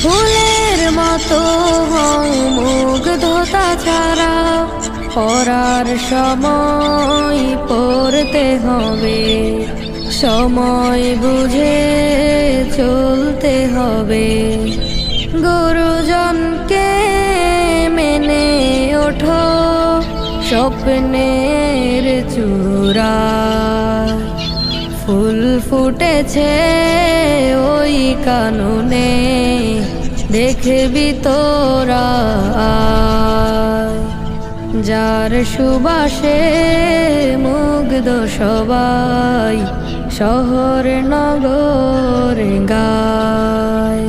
ফুলের মতো হও মুগ্ধতা ছাড়া, পড়ার সময় পড়তে হবে, সময় বুঝে চলতে হবে। গুরুজনকে মেনে ওঠো স্বপ্নের চূড়া, ফুল ফুটেছে ওই কাননে দেখবি তোরা, যার সুবাসে মুগ্ধ সবাই শহর নগর গায়।